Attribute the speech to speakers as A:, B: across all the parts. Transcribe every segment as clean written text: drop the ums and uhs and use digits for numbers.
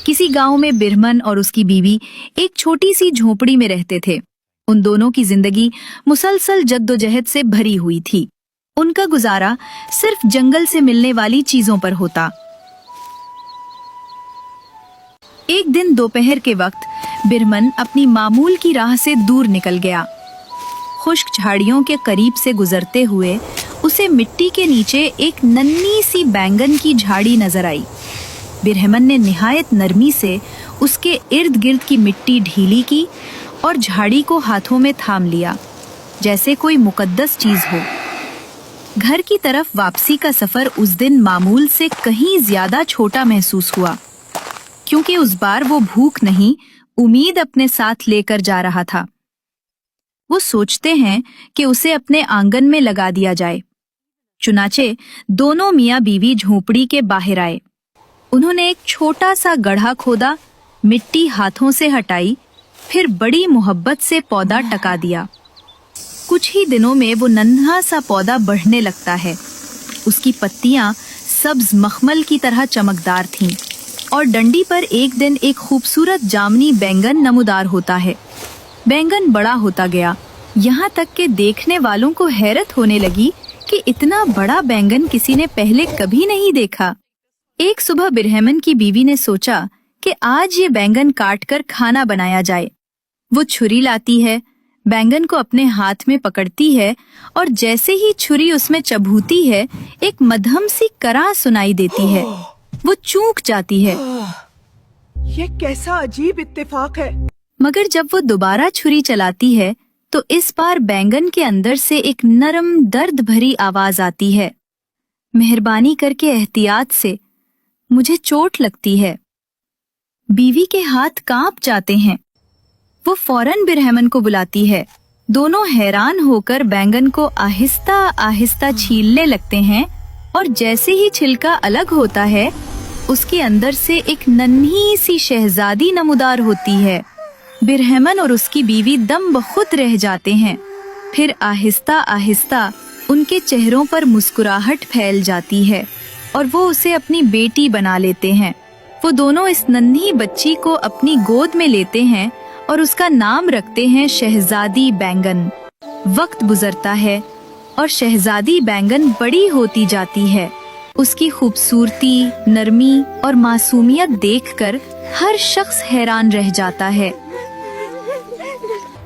A: किसी गांव में बिरहमन और उसकी बीवी एक छोटी सी झोपड़ी में रहते थे। उन दोनों की जिंदगी मुसलसल जद्दोजहद से भरी हुई थी। उनका गुजारा सिर्फ जंगल से मिलने वाली चीजों पर होता। एक दिन दोपहर के वक्त बिरहमन अपनी मामूल की राह से दूर निकल गया। खुश्क झाड़ियों के करीब से गुजरते हुए उसे मिट्टी के नीचे एक नन्ही सी बैंगन की झाड़ी नजर आई। बिरहमन ने निहायत नरमी से उसके इर्द गिर्द की मिट्टी ढीली की और झाड़ी को हाथों में थाम लिया, जैसे कोई मुकद्दस चीज हो। घर की तरफ वापसी का सफर उस दिन मामूल से कहीं ज्यादा छोटा महसूस हुआ, क्योंकि उस बार वो भूख नहीं, उम्मीद अपने साथ लेकर जा रहा था। वो सोचते हैं कि उसे अपने आंगन में लगा दिया जाए। चुनाचे दोनों मियाँ बीवी झोपड़ी के बाहर आए। उन्होंने एक छोटा सा गड्ढा खोदा, मिट्टी हाथों से हटाई, फिर बड़ी मोहब्बत से पौधा टका दिया। कुछ ही दिनों में वो नन्हा सा पौधा बढ़ने लगता है। उसकी पत्तियां सब्ज मखमल की तरह चमकदार थीं और डंडी पर एक दिन एक खूबसूरत जामनी बैंगन नमूदार होता है। बैंगन बड़ा होता गया, यहाँ तक कि देखने वालों को हैरत होने लगी कि इतना बड़ा बैंगन किसी ने पहले कभी नहीं देखा। एक सुबह बिरहमन की बीवी ने सोचा कि आज ये बैंगन काट कर खाना बनाया जाए। वो छुरी लाती है, बैंगन को अपने हाथ में पकड़ती है और जैसे ही छुरी उसमें चबूती है, एक मध्यम सी कराह सुनाई देती है। वो चूक जाती है।
B: ये कैसा अजीब इत्तेफाक है।
A: मगर जब वो दोबारा छुरी चलाती है तो इस बार बैंगन के अंदर से एक नरम दर्द भरी आवाज आती है, मेहरबानी करके एहतियात से, मुझे चोट लगती है। बीवी के हाथ कांप जाते हैं। वो फौरन बिरहमन को बुलाती है। दोनों हैरान होकर बैंगन को आहिस्ता आहिस्ता छीलने लगते हैं और जैसे ही छिलका अलग होता है, उसके अंदर से एक नन्ही सी शहजादी नमूदार होती है। बिरहमन और उसकी बीवी दम बखुद रह जाते हैं। फिर आहिस्ता आहिस्ता उनके चेहरों पर मुस्कुराहट फैल जाती है और वो उसे अपनी बेटी बना लेते हैं। वो दोनों इस नन्ही बच्ची को अपनी गोद में लेते हैं और उसका नाम रखते हैं शहजादी बैंगन। वक्त गुजरता है और शहजादी बैंगन बड़ी होती जाती है। उसकी खूबसूरती, नरमी और मासूमियत देखकर हर शख्स हैरान रह जाता है।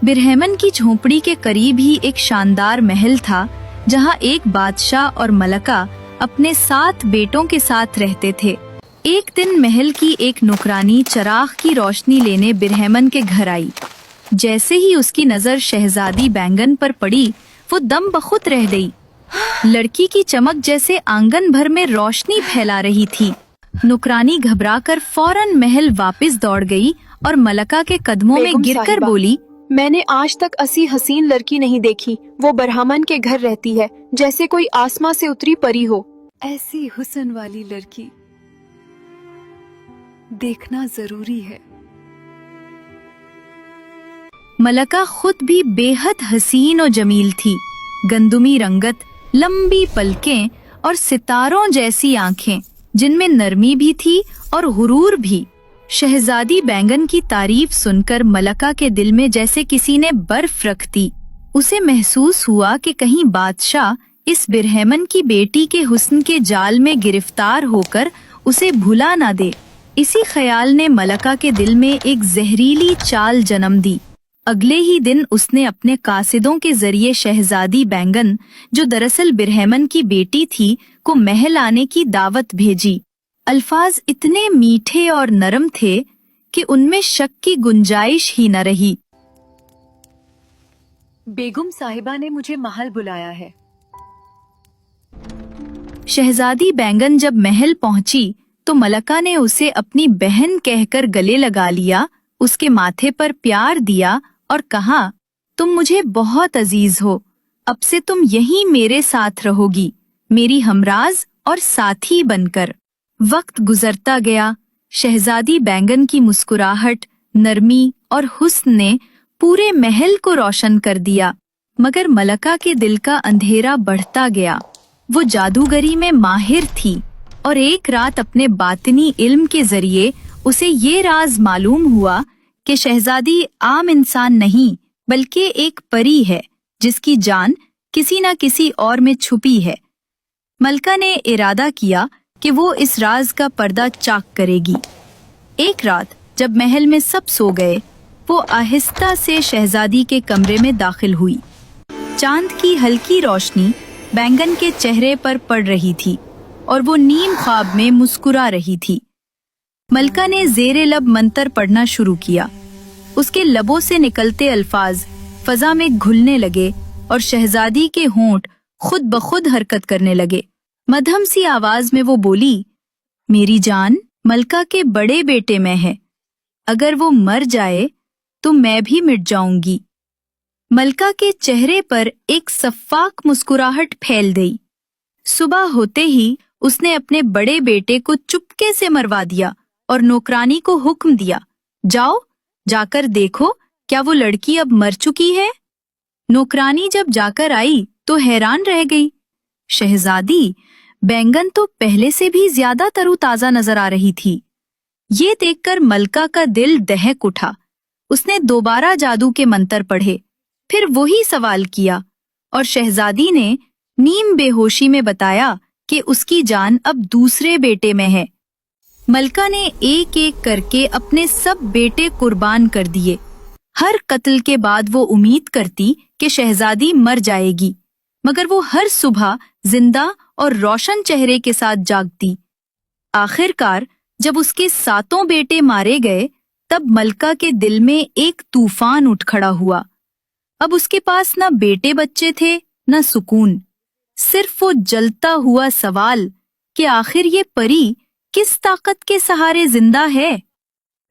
A: बिरहमन की झोपड़ी के करीब ही एक शानदार महल था, जहाँ एक बादशाह और मलका अपने 7 बेटों के साथ रहते थे। एक दिन महल की एक नौकरानी चराग की रोशनी लेने बिरहमन के घर आई। जैसे ही उसकी नजर शहजादी बैंगन पर पड़ी, वो दम बखुद रह गई। लड़की की चमक जैसे आंगन भर में रोशनी फैला रही थी। नौकरानी घबराकर फौरन महल वापस दौड़ गई और मलका के कदमों में गिरकर बोली,
C: मैंने आज तक ऐसी हसीन लड़की नहीं देखी। वो बिरहमन के घर रहती है, जैसे कोई आसमां से उतरी परी हो।
D: ऐसी हुस्न वाली लड़की देखना जरूरी है।
A: मलका खुद भी बेहद हसीन और जमील थी। गंदुमी रंगत, लंबी पलकें और सितारों जैसी आंखें, जिनमें नरमी भी थी और गुरूर भी। शहजादी बैंगन की तारीफ सुनकर मलका के दिल में जैसे किसी ने बर्फ रख दी। उसे महसूस हुआ कि कहीं बादशाह इस बिरहमन की बेटी के हुस्न के जाल में गिरफ्तार होकर उसे भुला ना दे। इसी ख्याल ने मलका के दिल में एक जहरीली चाल जन्म दी। अगले ही दिन उसने अपने कासिदों के जरिए शहजादी बैंगन, जो दरअसल बिरहमन की बेटी थी, को महल आने की दावत भेजी। अल्फाज इतने मीठे और नरम थे कि उनमें शक की गुंजाइश ही न रही।
D: बेगम साहिबा ने मुझे महल बुलाया है।
A: शहजादी बैंगन जब महल पहुंची तो मलका ने उसे अपनी बहन कहकर गले लगा लिया, उसके माथे पर प्यार दिया और कहा, तुम मुझे बहुत अजीज हो, अब से तुम यहीं मेरे साथ रहोगी, मेरी हमराज और साथी बनकर। वक्त गुजरता गया। शहजादी बैंगन की मुस्कुराहट, नरमी और हुस्न ने पूरे महल को रोशन कर दिया, मगर मलका के दिल का अंधेरा बढ़ता गया। वो जादूगरी में माहिर थी और एक रात अपने बातिनी इल्म के जरिए उसे ये राज मालूम हुआ कि शहजादी आम इंसान नहीं बल्कि एक परी है जिसकी जान किसी न किसी और में छुपी है। मलका ने इरादा किया कि वो इस राज का पर्दा चाक करेगी। एक रात जब महल में सब सो गए, वो आहिस्ता से शहजादी के कमरे में दाखिल हुई। चांद की हल्की रोशनी बैंगन के चेहरे पर पड़ रही थी और वो नीम ख्वाब में मुस्कुरा रही थी। मलका ने ज़ेरे लब मंतर पढ़ना शुरू किया। उसके लबों से निकलते अल्फाज फजा में घुलने लगे और शहजादी के होंठ खुद ब खुद हरकत करने लगे। मध्यम सी आवाज में वो बोली, मेरी जान मलका के बड़े बेटे में है, अगर वो मर जाए तो मैं भी मिट जाऊंगी। मलका के चेहरे पर एक सफ्फाक मुस्कुराहट फैल गई। सुबह होते ही उसने अपने बड़े बेटे को चुपके से मरवा दिया और नौकरानी को हुक्म दिया, जाओ जाकर देखो क्या वो लड़की अब मर चुकी है। नौकरानी जब जाकर आई तो हैरान रह गई। शहजादी बैंगन तो पहले से भी ज्यादा तरोताजा नजर आ रही थी। ये देखकर मलका का दिल दहक उठा। उसने दोबारा जादू के मंत्र पढ़े, फिर वही सवाल किया और शहजादी ने नीम बेहोशी में बताया कि उसकी जान अब दूसरे बेटे में है। मलका ने एक एक करके अपने सब बेटे कुर्बान कर दिए। हर कत्ल के बाद वो उम्मीद करती कि शहजादी मर जाएगी, मगर वो हर सुबह जिंदा और रोशन चेहरे के साथ जागती। आखिरकार जब उसके 7 बेटे मारे गए, तब मलका के दिल में एक तूफान उठ खड़ा हुआ। अब उसके पास न बेटे बच्चे थे न सुकून, सिर्फ वो जलता हुआ सवाल कि आखिर ये परी किस ताकत के सहारे जिंदा है।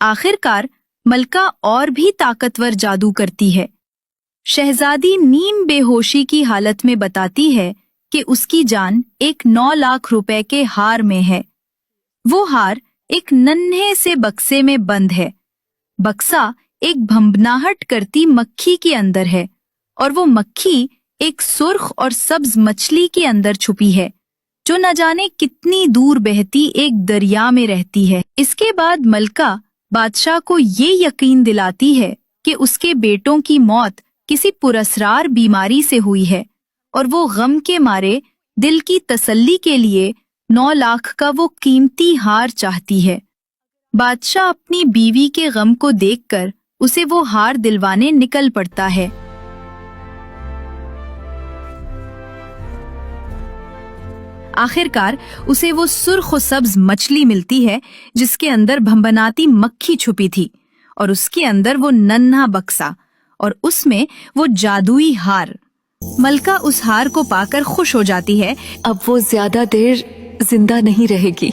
A: आखिरकार मलका और भी ताकतवर जादू करती है। शहजादी नीम बेहोशी की हालत में बताती है कि उसकी जान एक 9 लाख रुपए के हार में है। वो हार एक नन्हे से बक्से में बंद है। बक्सा एक भंभनाहट करती मक्खी के अंदर है और वो मक्खी एक सुर्ख और सब्ज मछली के अंदर छुपी है, जो न जाने कितनी दूर बहती एक दरिया में रहती है। इसके बाद मलका बादशाह को ये यकीन दिलाती है कि उसके बेटों की मौत किसी पुरस्रार बीमारी से हुई है और वो गम के मारे दिल की तसल्ली के लिए 9 लाख का वो कीमती हार चाहती है। बादशाह अपनी बीवी के गम को देखकर उसे वो हार दिलवाने निकल पड़ता है। आखिरकार उसे वो सुर्ख और सब्ज मछली मिलती है जिसके अंदर भंभनाती मक्खी छुपी थी, और उसके अंदर वो नन्हा बक्सा और उसमें वो जादुई हार। मलका उस हार को पाकर खुश हो जाती है।
D: अब वो ज्यादा देर जिंदा नहीं रहेगी।